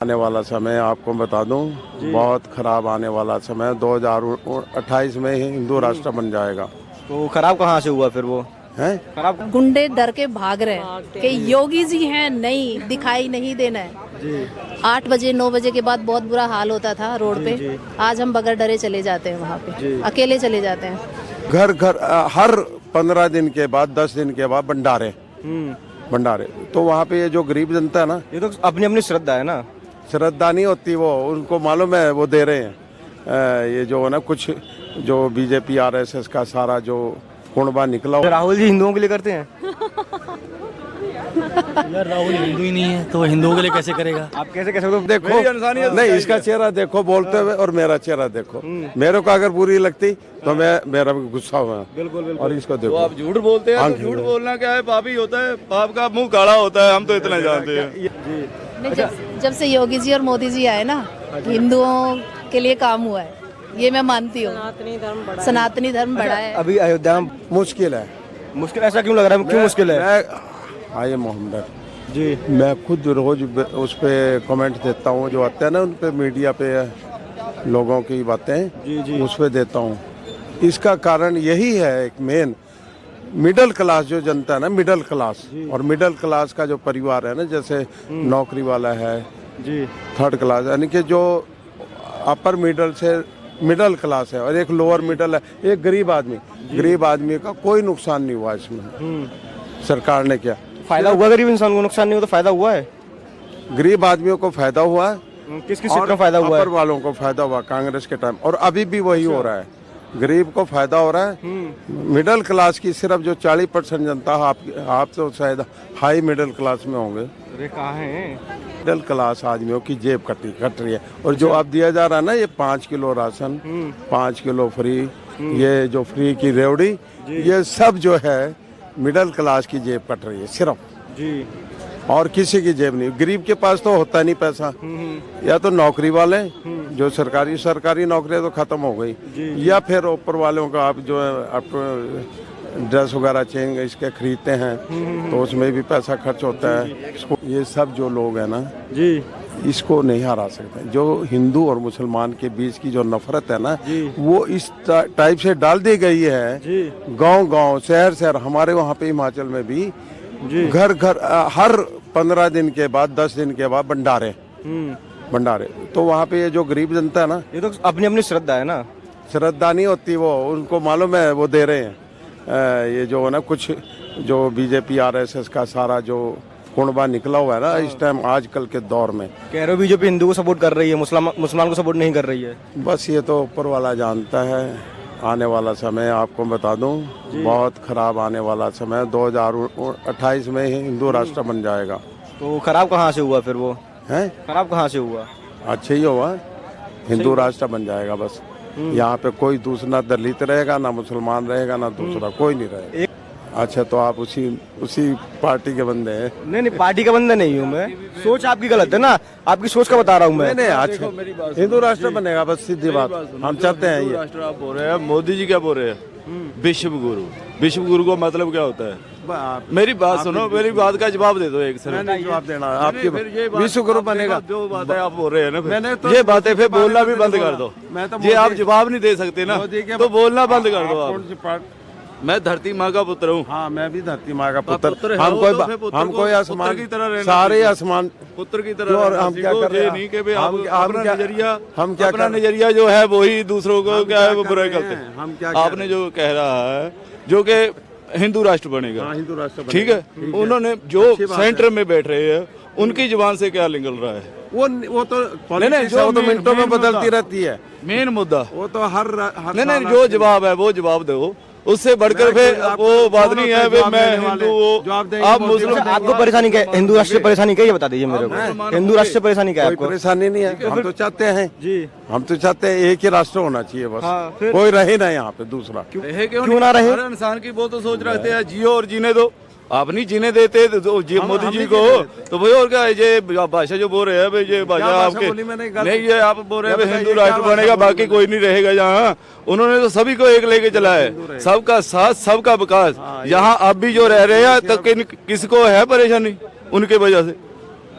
आने वाला समय आपको बता दूं, बहुत खराब आने वाला समय 2028 में ही हिंदू राष्ट्र बन जाएगा। तो खराब कहाँ से हुआ फिर वो हैं? खराब? गुंडे डर के भाग रहे हैं कि योगी जी हैं, नहीं दिखाई नहीं देना है। जी 8 बजे 9 बजे के बाद बहुत बुरा हाल होता था रोड पे। आज हम बगैर डरे चले जाते हैं वहाँ पे, अकेले चले जाते हैं। घर घर हर 15 दिन के बाद 10 दिन के बाद भंडारे भंडारे। तो वहाँ पे ये जो गरीब जनता है ना, ये तो अपनी अपनी श्रद्धा है ना। श्रद्धा नहीं होती, वो उनको मालूम है वो दे रहे हैं। ये जो है ना, कुछ जो बीजेपी आरएसएस का सारा जो कुंडबा निकला तो राहुल जी हिंदुओं के लिए करते हैं। यार राहुल हिंदू ही नहीं है तो हिंदुओं के लिए कैसे करेगा? आप कैसे कैसे देखो नहीं, इसका चेहरा देखो बोलते हुए और मेरा चेहरा देखो। मेरे को अगर बुरी लगती तो मेरा भी गुस्सा हुआ। बिल्कुल और इसको देखो, आप झूठ बोलते हैं तो झूठ बोलना क्या है? पाप ही होता है, पाप का मुंह काला होता है, हम तो इतना जानते हैं। नहीं, जब से योगी जी और मोदी जी आए ना, हिंदुओं के लिए काम हुआ है, ये मैं मानती हूँ। सनातनी धर्म बढ़ा है। अभी अयोध्या में मुश्किल है। मुश्किल ऐसा क्यों लग रहा है? क्यों मुश्किल है? आइए मोहम्मद जी, मैं खुद रोज उस पे कमेंट देता हूँ, जो आते हैं ना उन पे मीडिया पे लोगों की बातें, उस पे देता हूँ। इसका कारण यही है, एक मेन मिडिल क्लास जो जनता है ना, मिडिल क्लास, और मिडिल क्लास का जो परिवार है ना, जैसे नौकरी वाला है जी, थर्ड क्लास, यानी कि जो अपर मिडिल से मिडिल क्लास है, और एक लोअर मिडिल है, एक गरीब आदमी। गरीब आदमी का कोई नुकसान नहीं हुआ इसमें। सरकार ने क्या फायदा हुआ? गरीब इंसान को नुकसान नहीं हुआ तो फायदा हुआ है। गरीब आदमियों को फायदा हुआ है, किस किस का फायदा हुआ है? अपर वालों को फायदा हुआ कांग्रेस के टाइम, और अभी भी वही हो रहा है। गरीब को फायदा हो रहा है। मिडिल क्लास की सिर्फ जो 40% जनता, आप तो शायद हाई मिडिल क्लास में होंगे। अरे कहाँ है? मिडिल क्लास आदमियों की जेब कट रही है। और जो अब दिया जा रहा है ना, ये 5 किलो राशन, 5 किलो फ्री, ये जो फ्री की रेवड़ी, ये सब जो है मिडिल क्लास की जेब कट रही है सिर्फ जी। और किसी की जेब नहीं। गरीब के पास तो होता नहीं पैसा, या तो नौकरी वाले जो सरकारी नौकरियां तो खत्म हो गई, या फिर ऊपर वालों का आप जो है आप ड्रेस वगैरह चेंज इसके खरीदते हैं, तो उसमें भी पैसा खर्च होता है। ये सब जो लोग हैं ना जी, इसको नहीं हरा सकते। जो हिंदू और मुसलमान के बीच की जो नफरत है ना, वो इस टाइप से डाल दी गई है। गांव शहर शहर, हमारे वहाँ पे हिमाचल में भी घर घर हर 15 दिन के बाद 10 दिन के बाद भंडारे भंडारे। तो वहाँ पे ये जो गरीब जनता है ना, ये तो अपनी अपनी श्रद्धा है ना। श्रद्धा नहीं होती, वो उनको मालूम है वो दे रहे हैं। ये जो है ना, कुछ जो बीजेपी आरएसएस का सारा जो कुंडबा निकला हुआ है ना इस टाइम, आजकल के दौर में। कह रहे हो बीजेपी हिंदू को सपोर्ट कर रही है, मुसलमान को सपोर्ट नहीं कर रही है। बस ये तो ऊपर वाला जानता है। आने वाला समय आपको बता दूं, बहुत खराब आने वाला समय 2028 में ही हिंदू राष्ट्र बन जाएगा। तो खराब कहाँ से हुआ फिर वो? हैं? खराब कहाँ से हुआ? अच्छा ही हुआ, हिंदू राष्ट्र बन जाएगा बस। यहाँ पे कोई दूसरा दलित रहेगा ना, मुसलमान रहेगा ना, दूसरा कोई नहीं रहेगा। अच्छा, तो आप उसी पार्टी के बंदे हैं? नहीं, पार्टी का बंदा नहीं हूँ मैं। सोच आपकी गलत है ना, आपकी सोच का बता रहा हूँ मैं। नहीं, अच्छा हिंदू राष्ट्र बनेगा बस, सीधी बात। हम चाहते हैं ये राष्ट्र आप बोल रहे हैं, मोदी जी क्या बोल रहे हैं? विश्व गुरु। विश्व गुरु का मतलब क्या होता है? मेरी बात सुनो, मेरी बात का जवाब दे दो एक सर। जवाब देना आपकी विश्व गुरु बनेगा। जो बातें आप बोल रहे हैं ना, ये बातें फिर बोलना भी बंद कर दो। ये आप जवाब नहीं दे सकते ना, तो बोलना बंद कर दो आप। मैं धरती माँ का पुत्र हूँ। हाँ, मैं भी धरती माँ का पुत्र। हम कोई आसमान की तरह सारे आसमान पुत्र की तरह, और हम क्या कर रहे हैं? नहीं कि भाई हम क्या अपना नजरिया जो है वही दूसरों को क्या है वो बुरा करते हैं। हम क्या आपने जो कह रहा है जो कि हिंदू राष्ट्र बनेगा, हिंदू राष्ट्र ठीक है। उन्होंने जो सेंटर में बैठ रहे हैं उनकी जुबान से क्या निकल रहा है? वो तो नहीं, जो तो मिनटों में बदलती रहती है। मेन मुद्दा वो तो हर नहीं, जो जवाब है वो जवाब दो। उससे बढ़कर फिर वो बात नहीं है भाई मैं हिंदू हूँ आप मुस्लिम। आपको परेशानी क्या है? हिंदू राष्ट्र की परेशानी क्या है, ये बता दीजिए मेरे को। हिंदू राष्ट्र की परेशानी क्या है आपको? परेशानी नहीं है, हम तो चाहते हैं जी, हम तो चाहते हैं एक ही राष्ट्र होना चाहिए बस। कोई रहे ना यहाँ पे दूसरा। क्यों ना रहे? हर इंसान की वो तो सोच रखते हैं जियो और जीने दो। आप नहीं जीने देते तो मोदी जी को, तो भाई और क्या है? ये भाषा जो बोल रहे हैं भाई, ये भाषा आपके नहीं, ये आप बोल रहे हैं हिंदू राष्ट्र बनेगा बाकी कोई नहीं रहेगा यहाँ। उन्होंने तो सभी को एक लेके चला है, सबका साथ सबका विकास। यहाँ आप भी जो रह रहे हैं तो किसको है परेशानी उनके वजह से?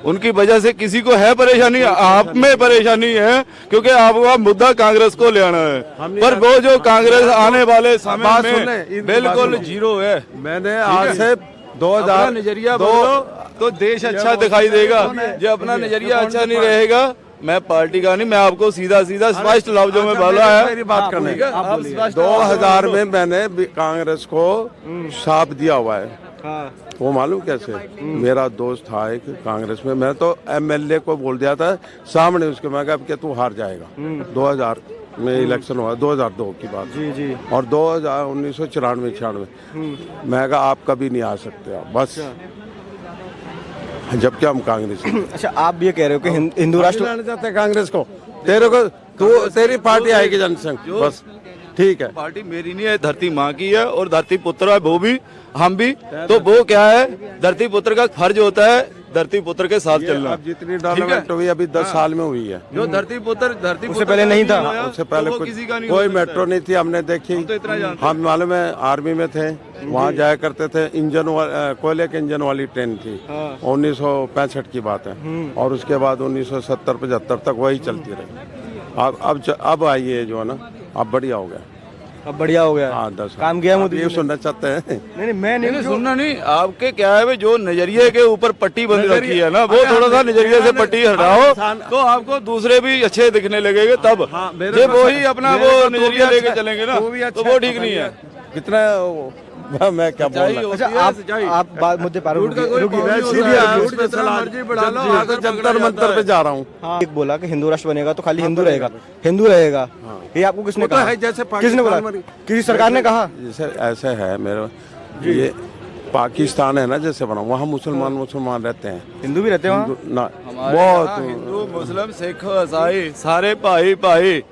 उनकी वजह से किसी को है परेशानी, आप में परेशानी है क्योंकि आपका मुद्दा कांग्रेस को ले आना है, पर वो जो कांग्रेस आने वाले समय में बिल्कुल जीरो है। मैंने आज से 2000 नजरिया बोलो तो देश अच्छा दिखाई देगा, जो अपना नजरिया अच्छा नहीं रहेगा मैं पार्टी का नहीं, मैं आपको सीधा सीधा स्पष्ट लफ्जों में बोला है। मेरी बात करने 2000 में मैंने कांग्रेस को साथ दिया हुआ है। वो मालूम कैसे, मेरा दोस्त था एक कांग्रेस में, मैं तो एमएलए को बोल दिया था सामने उसके, मैं कहा कि तू हार जाएगा। 2000 में इलेक्शन हुआ, 2002 की बात जी। और 1994 मैं कहा आप कभी नहीं आ सकते आप, बस जबकि हम कांग्रेस हैं। अच्छा, आप ये कह रहे हो कि हिंदू राष्ट्र लाना चाहते हैं कांग्रेस को, तेरे को तू तेरी पार्टी आएगी जनसंघ, बस ठीक है। पार्टी मेरी नहीं है, धरती माँ की है और धरती पुत्र है वो भी हम भी, तो वो क्या है, धरती पुत्र का फर्ज होता है धरती पुत्र के साथ चलना। अब जितनी डेवलपमेंट हुई अभी 10 साल में हुई है, जो धरती पुत्र उससे पहले नहीं था, उससे पहले कोई मेट्रो नहीं थी, हमने देखी। हम मालूम है आर्मी में थे, वहाँ जाया करते थे, कोयले के इंजन वाली ट्रेन थी, 1965 की बात है, और उसके बाद 1970-75 तक वही चलती रही। अब आई है जो है ना, अब बढ़िया हो गया, अब बढ़िया हो गया। हाँ 10 काम किया मोदी ये सुनना चाहते हैं। नहीं मैं नहीं सुनना नहीं, आपके क्या है जो नजरिए के ऊपर पट्टी बंद रखी है ना, वो थोड़ा सा नजरिए से पट्टी हटाओ तो आपको दूसरे भी अच्छे दिखने लगेंगे, तब जब वही अपना वो नजरिया लेके चलेंगे ना तो वो ठीक नहीं है। कितना मैं क्या बोल रहा हूँ। अच्छा, आप मुद्दे पर जंतर मंतर पे जा रहा हूँ। एक बोला कि हिंदू राष्ट्र बनेगा तो खाली हिंदू रहेगा, ये आपको किसने कहा? है जैसे किसने बोला? किसी सरकार ने कहा? जैसे ऐसे है मेरे, ये पाकिस्तान है ना जैसे बना, वहाँ मुसलमान रहते हैं, हिंदू भी रहते हैं वहाँ? ना बहुत हिंदू मुस्लिम सिख ईसाई सारे भाई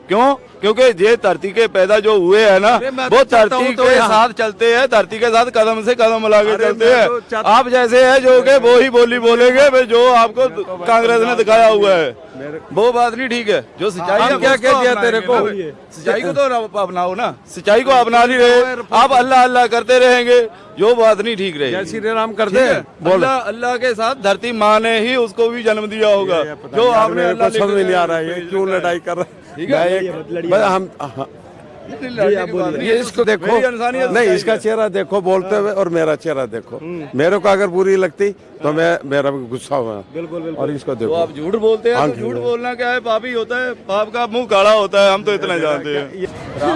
क्यों? क्योंकि ये धरती के पैदा जो हुए हैं ना वो धरती के साथ चलते हैं, धरती के साथ कदम से कदम मिला के चलते हैं। आप जैसे है जो के वो ही बोली बोलेंगे जो आपको कांग्रेस ने दिखाया हुआ है, वो बात नहीं ठीक है। जो सच्चाई क्या कह दिया तेरे को, सच्चाई को तो अपनाओ ना, सच्चाई को अपना नहीं रहे आप, अल्लाह अल्लाह करते रहेंगे, जो बात नहीं ठीक रही। श्री राम कर दे, अल्लाह के साथ धरती माँ ने ही उसको भी जन्म दिया होगा, जो आपने समझ में नहीं आ रहा है क्यों लड़ाई कर रहा है। हम ये इसको देखो, नहीं इसका चेहरा देखो बोलते हुए और मेरा चेहरा देखो, मेरे को अगर बुरी लगती तो मेरा गुस्सा हुआ, बिल्कुल। और इसको देखो, आप झूठ बोलते हैं तो झूठ बोलना क्या है, पाप ही होता है, पाप का मुंह काला होता है, हम तो इतना जानते हैं।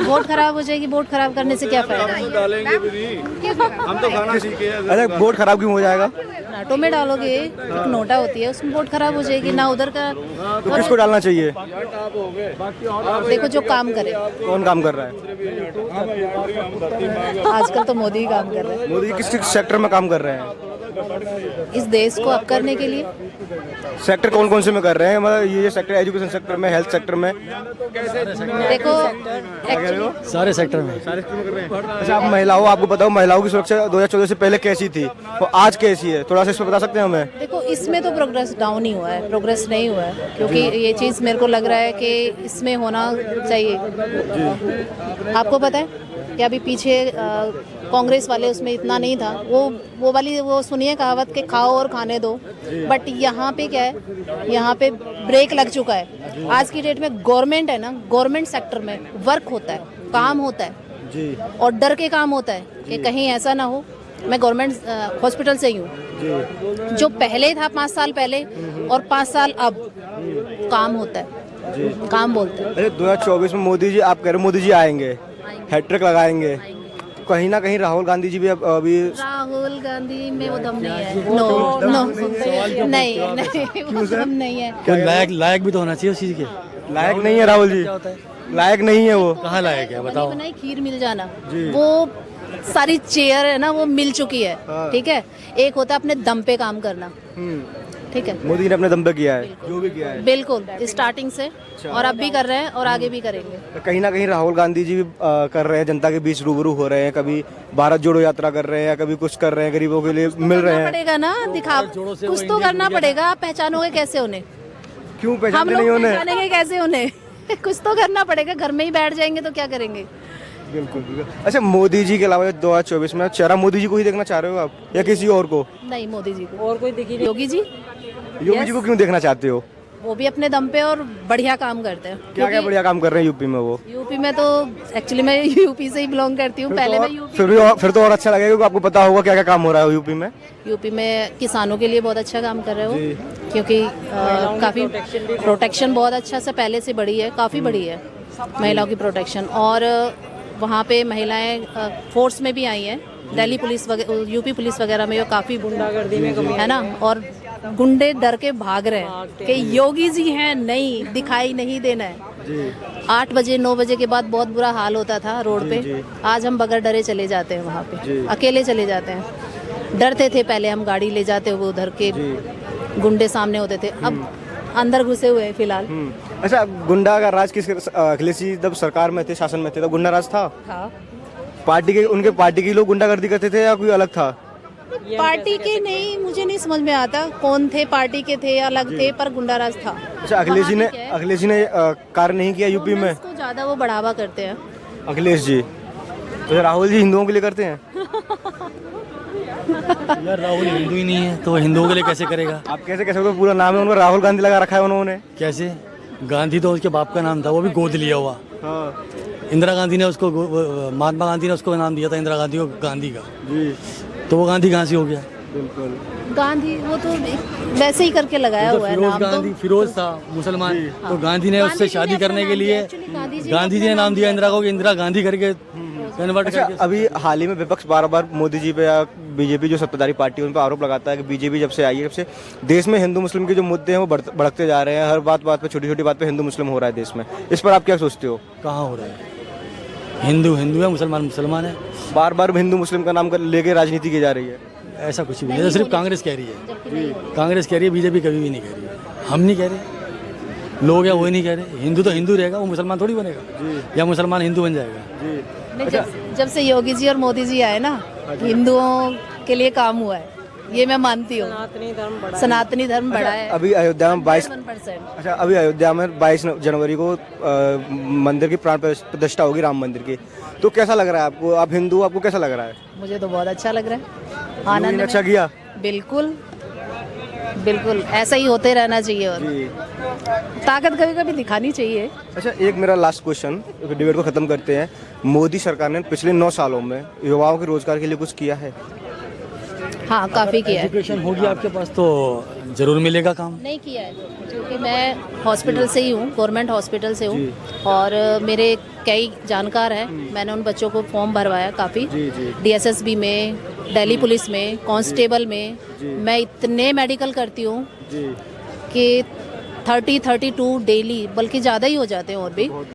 वोट खराब हो जाएगी, वोट खराब करने से क्या फायदा? हम तो डालेंगे भी नहीं, हम तो खाना सीखे हैं। अरे वोट खराब क्यों हो जाएगा? नाटो में डालोगे, एक नोटा होती है उसमें वोट खराब हो जाएगी ना, उधर का तो किसको डालना चाहिए? देखो जो काम करे। कौन काम कर रहा है आजकल तो मोदी ही काम कर रहे हैं, मोदी किस सेक्टर में काम कर रहे हैं? इस देश को अप करने के लिए। सेक्टर कौन कौन से में कर रहे हैं? मतलब ये सेक्टर एजुकेशन सेक्टर में, हेल्थ सेक्टर में, देखो एक्चुअली सारे सेक्टर में अच्छा आप महिला हो, आपको बताओ महिलाओं की सुरक्षा 2014 से पहले कैसी थी और आज कैसी है, थोड़ा सा इसमें बता सकते हैं हमें? देखो इसमें तो प्रोग्रेस डाउन ही हुआ है, प्रोग्रेस नहीं हुआ है, क्योंकि ये चीज़ मेरे को लग रहा है कि इसमें होना चाहिए। आपको पता है कि अभी पीछे कांग्रेस वाले उसमें इतना नहीं था, वो सुनिए कहावत के खाओ और खाने दो, बट यहाँ पे क्या है, यहाँ पे ब्रेक लग चुका है। आज की डेट में गवर्नमेंट है ना, गवर्नमेंट सेक्टर में वर्क होता है, काम होता है जी, और डर के काम होता है कि कहीं ऐसा ना हो। मैं गवर्नमेंट हॉस्पिटल से ही हूँ, जो पहले था 5 साल पहले और 5 साल अब, काम होता है, काम बोलते हैं। 2024 में मोदी जी, आप कह रहे मोदी जी आएंगे, हैट्रिक लगाएंगे, कहीं ना कहीं राहुल गांधी जी भी अभी राहुल गांधी में वो दम नहीं है, नो नहीं वो दम नहीं है। लायक भी तो होना चाहिए उस चीज के। लायक नहीं है राहुल जी, लायक नहीं है वो। कहाँ लायक है बताओ? बनाई खीर मिल जाना, वो सारी चेयर है ना वो मिल चुकी है, ठीक है। एक होता है अपने दम पे काम करना, ठीक है। मोदी ने अपने दम पे किया है जो भी किया है, बिल्कुल स्टार्टिंग से, और अब भी कर रहे हैं और आगे भी करेंगे। कहीं ना कहीं राहुल गांधी जी भी कर रहे हैं, जनता के बीच रूबरू हो रहे हैं, कभी भारत जोड़ो यात्रा कर रहे हैं, कभी कुछ कर रहे हैं, गरीबों के लिए मिल रहे हैं। पड़ेगा ना, दिखा कुछ तो करना पड़ेगा। आप पहचानोगे कैसे उन्हें? क्यों हम पहचानते लोग नहीं उन्हें? पहचानेंगे कैसे उन्हें? कुछ तो करना पड़ेगा, घर में ही बैठ जाएंगे तो क्या करेंगे? बिल्कुल। अच्छा मोदी जी के अलावा 2024 में चेहरा मोदी जी को ही देखना चाह रहे हो आप या किसी और को? नहीं, मोदी जी को। और कोई दिखी नहीं? योगी जी योगी जी को क्यों देखना चाहते हो? वो भी अपने दम पे और बढ़िया काम करते हैं। क्या क्या बढ़िया काम कर रहे हैं यूपी में वो? यूपी में तो एक्चुअली मैं यूपी से ही बिलोंग करती हूँ। पहले मैं यूपी फिर तो और अच्छा लगेगा क्योंकि आपको पता होगा क्या क्या काम हो रहा है यूपी में किसानों के लिए बहुत अच्छा काम कर रहे हो, क्योंकि काफ़ी प्रोटेक्शन बहुत अच्छा से पहले से बढ़ी है, काफ़ी बढ़ी है महिलाओं की प्रोटेक्शन। और वहाँ पे महिलाएं फोर्स में भी आई हैं, दिल्ली पुलिस वगैरह, यूपी पुलिस वगैरह में, काफ़ी गुंडागर्दी में कमी है ना। और गुंडे डर के भाग रहे हैं कि योगी जी हैं, नहीं दिखाई नहीं देना है। 8 बजे 9 बजे के बाद बहुत बुरा हाल होता था रोड पे। आज हम बगैर डरे चले जाते हैं वहाँ पे, अकेले चले जाते हैं। डरते थे पहले हम, गाड़ी ले जाते हुए उधर के गुंडे सामने होते थे, अब अंदर घुसे हुए हैं फिलहाल। अच्छा, गुंडा का राज किस अखिलेश जी जब सरकार में थे, शासन में थे, तो गुंडा राज था? उनके पार्टी के लोग गुंडागर्दी करते थे या कोई अलग था? पार्टी के नहीं, मुझे नहीं समझ में आता कौन थे, पार्टी के थे या अलग थे, पर गुंडाराज था। अच्छा, अखिलेश जी ने कार्य नहीं किया यूपी में? इसको ज्यादा वो बढ़ावा करते हैं अखिलेश जी। तो राहुल जी हिंदुओं के लिए करते हैं? यार राहुल हिंदू ही नहीं है तो हिंदुओं के लिए कैसे करेगा? आप कैसे कैसे पूरा नाम है उनका राहुल गांधी लगा रखा है उन्होंने? कैसे? गांधी तो उसके बाप का नाम था, वो भी गोद लिया हुआ। इंदिरा गांधी ने उसको, महात्मा गांधी ने उसको नाम दिया था इंदिरा गांधी को, गांधी का जी। तो वो गांधी कहाँ से हो गया? बिल्कुल, गांधी वो तो वैसे ही करके लगाया हुआ है नाम। गांधी फिरोज था मुसलमान, तो गांधी ने उससे शादी करने के लिए गांधी जी ने नाम दिया इंदिरा को, इंदिरा गांधी करके कन्वर्ट करके। अभी हाल ही में विपक्ष बार बार मोदी जी पे या बीजेपी जो सत्ताधारी पार्टी है उन पर आरोप लगाता है कि बीजेपी जब से आई है, जब से देश में हिंदू मुस्लिम के जो मुद्दे हैं वो बढ़ते जा रहे हैं। हर बात पे, छोटी छोटी बात पे हिंदू मुस्लिम हो रहा है देश में। इस पर आप क्या सोचते हो? कहाँ हो रहा है? हिंदू हिंदू है, मुसलमान मुसलमान है। बार बार हिंदू मुस्लिम का नाम लेके राजनीति की जा रही है। ऐसा कुछ भी नहीं, सिर्फ कांग्रेस कह रही है। कांग्रेस कह रही है, बीजेपी कभी भी नहीं कह रही है। हम नहीं कह रहे, लोग हैं वो नहीं कह रहे। हिंदू तो हिंदू रहेगा, वो मुसलमान थोड़ी बनेगा, या मुसलमान हिंदू बन जाएगा। जब से योगी जी और मोदी जी आए ना, हिंदुओं के लिए काम हुआ है, ये मैं मानती हूँ। सनातनी धर्म बढ़ा है। अभी अयोध्या में 22 जनवरी को मंदिर की प्राण प्रतिष्ठा होगी राम मंदिर की। तो कैसा लग रहा है आपको? आप हिंदू, आपको कैसा लग रहा है? मुझे तो बहुत अच्छा लग रहा है, आनंद। अच्छा किया, बिल्कुल बिल्कुल, ऐसा ही होते रहना चाहिए और ताकत कभी कभी दिखानी चाहिए। अच्छा, एक मेरा लास्ट क्वेश्चन, डिबेट को खत्म करते हैं। मोदी सरकार ने पिछले 9 सालों में युवाओं के रोजगार के लिए कुछ किया है? हाँ, काफ़ी किया है। एजुकेशन होगी आपके पास तो जरूर मिलेगा काम। नहीं किया है, क्योंकि मैं हॉस्पिटल से ही हूँ, गवर्नमेंट हॉस्पिटल से हूँ, और मेरे कई जानकार हैं। मैंने उन बच्चों को फॉर्म भरवाया काफ़ी, DSSB में, दिल्ली पुलिस में, कांस्टेबल में। मैं इतने मेडिकल करती हूँ कि 30-32 डेली, बल्कि ज़्यादा ही हो जाते हैं और भी।